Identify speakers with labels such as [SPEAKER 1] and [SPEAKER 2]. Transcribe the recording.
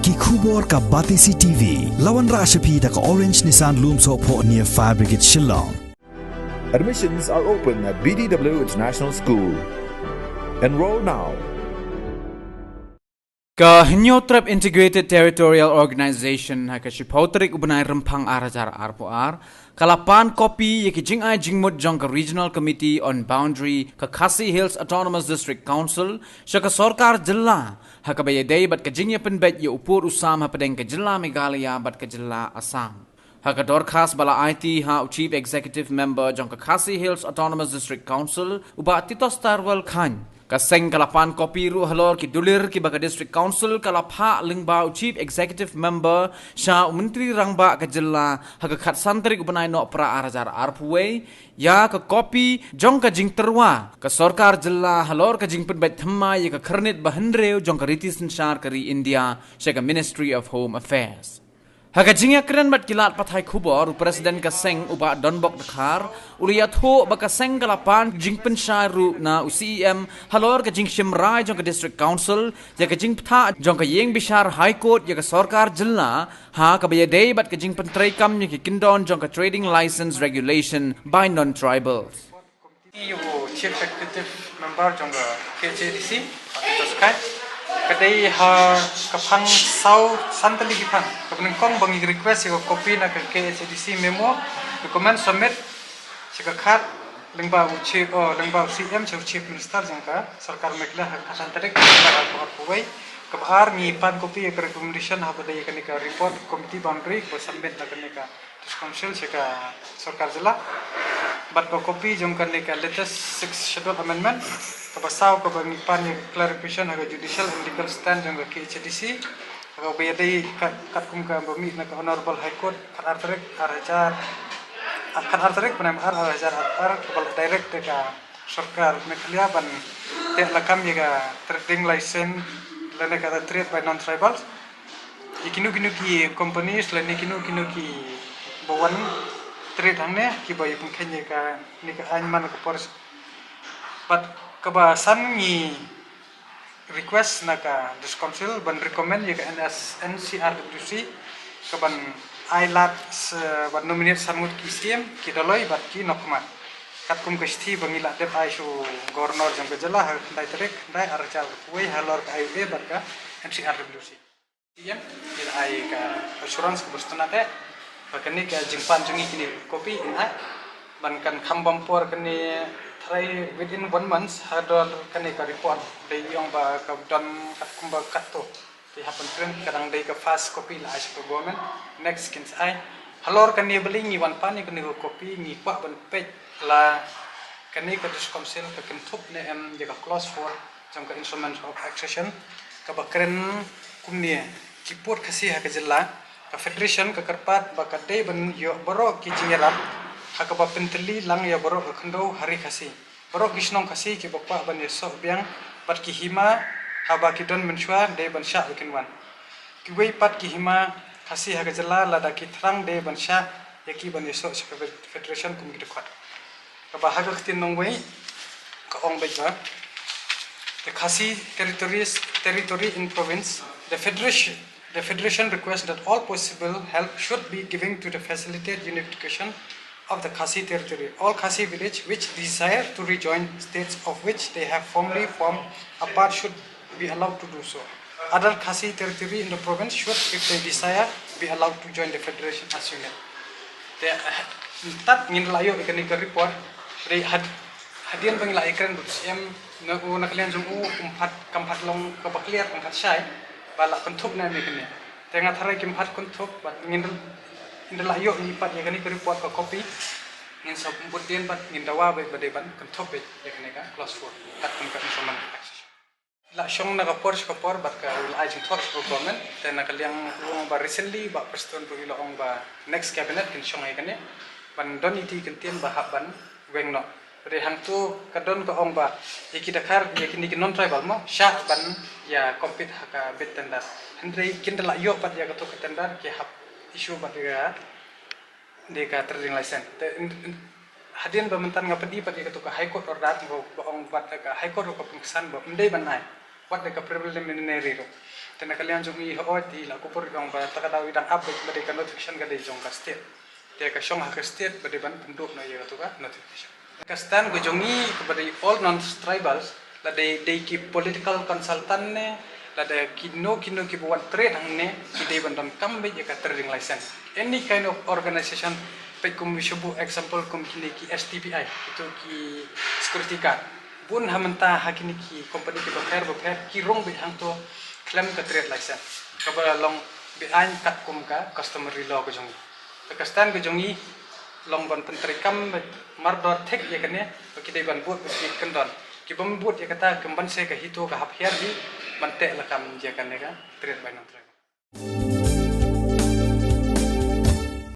[SPEAKER 1] ki khubor ka Batisi TV lawan rashapi da ka Orange Nissan Lumso po near Fire Brigade Shillong.
[SPEAKER 2] Admissions are open at BDW International School. Enroll now.
[SPEAKER 3] Ka Hinyo Trap Integrated Territorial Organization ha ka Shipotrik ubnay rempang arajar arpoar kalapan Kopi yaki Jingai Jingmut jong ka Regional Committee on Boundary ka Khadc Hills Autonomous District Council siya ka Sorkar Jilla ha ka bayaday bat ka jingya penbet ya upur usam ha padeng ka Jilla Meghalaya bat ka Jilla Assam. Haka dorkas bala IT ha Chief Executive Member jong ka Khadc Hills Autonomous District Council uba Tito Starwell Khan kaseng kalapan Kopi ru halor ki dulir ki baka District Council kalapha lingba Chief Executive Member sha Menteri Rangba ka Jilla haka khat santri ubanai no pra arajar arpuwe ya ka Kopi jong ka jing terwa ka Sorkar Jilla halor ka jing penbait thamma ya ka kharnit bahandreu jong ka riti sanshar kari India sha ka Ministry of Home Affairs. Haka jingya keren bat kilat pathai khubor Presiden kaseng uba donbok dakhar uliyat ho baka seng kalapan jing pensharu na UCEM halor ka jing shimrai jong ka District Council ya ka jing ptha jong ka yeng bishar High Court ya ka Sorkar Jilla ha ka bayadei bat ka jing pentrai kam ya ki kindon jong ka Trading License Regulation by non-tribals.
[SPEAKER 4] Chief Executive Member jong ka KCDC atau Sky kadai ha kapang sau santali gipang kapang kong bangi request yo Kopi na ka KCDC memo document submit sika khat lingba chief lingba CM chief minister jangka Sorkar Meghalaya ha santari ka puwai kabar ni pan Kopi ya recommendation ha badai ka nika report committee boundary ko submit na nika council sika Sorkar Jilla but Kopi jangka nika latest 6 schedule amendment kabasaw kabang pan clarification haga judicial and legal stand jang ka KCDC haga bayadai katkum ka bami na honorable high court khatarek panam arajar kabal direct ka Sorkar Meghalaya ban te lakam yaga trading license lene ka trade by non tribals ikinu ki companies lene kinu ki bawan trade hangne ki bayi pengkenya ka ni ka anman ka pors but kebasan ni request naka this council ban recommend ya NCRWC keban ailat ban nominate sanmut ki CM ki daloi bat ki nokmat katkum kesti bangila dep aisu governor jang Jilla dai trek dai archa kuai halor ka IUD bat ka NCRWC CM il ai ka assurance kubustunate bakani ka jingpan jungi kini Kopi ina ban kan khambam por kani try within 1 month hador kani ka report dei yong ba ka don kumba katto ti happen trend kadang dei ka fast Kopi la as ko government next kins ai halor kani beli ni wan pan ni kani Kopi ni kwa ban page la kani ka dis council ka kentup ne em je ka clause 4 jong ka instruments of accession ka bakren kumni kipot khasi ha ka Jilla ka federation ka karpat ba ka dei ban yo boro ki jingerap haka ba penteli lang ya boro khando hari khasi boro kisnong khasi ki bakpa ban yeso biang pat ki hima haba ki don menshwa de ban sha bikin wan ki wei pat ki hima khasi haka Jilla lada ki thrang de ban sha yaki ban yeso federation kum ki khot ka ba haka khtin nong wei ka ong ba the Khadc territory in province the federation requests that all possible help should be given to the facilitate unification of the Khadc territory. All Khadc village which desire to rejoin states of which they have formerly formed a part should be allowed to do so. Other Khadc territory in the province should, if they desire, be allowed to join the federation as union. Tat ngin layo ikani ka report dari hadian pangila ikran CM na kalian jung kampat long kabakliat kampat syai bala kontup na mikni. Tengah tharai kampat kontup bat ngin indala yo ni pat ya kani report ka Kopi ngin sob budien pat ngin dawa be bade ban kan top ya kani ka clause 4 kat kan instrument accession la shong na ka por bat ka ul ajing thot government ten na kaliang long ba recently ba preston ru ilo ong ba next cabinet kin shong ai kani ban don iti kin tien ba haban weng no re hang tu ka don ka ong ba iki dakar ya kini non tribal mo sha ban ya compete ka bit tender andre kin dala yo pat ya ka to tender ki hap isu pada deka trading license hadian bamantan ngapedi pada ka high court order bo ong bat ka high court ko pengsan bo ndai banai wat deka preliminary ro tena kalian jongi hooi ti la kupur gong ba takadawi dan update bade kan notification gade jong ka state te ka shong ha ka state bade ban penduk na ya tu ka notification ka stan go jongi ke bade all non tribals la de ki political consultant ne la de kino ki buat trade hang ne ki de ban dan kambe ya ka trading license any kind of organization pe kum shubu example kum kini ki STPI itu ki security card bun hamanta hakini ki company ki bakher ki rong bi hang to claim ka trade license kabala long bi an kat kum ka customary law ko jongi to kastan ko jongi long ban pentri kam mardor thek ye kane ki dei ban bot ki kendon ki bam bot ye kata kemban se ka hito ka hap her di ban te la kam je kane ka trade by non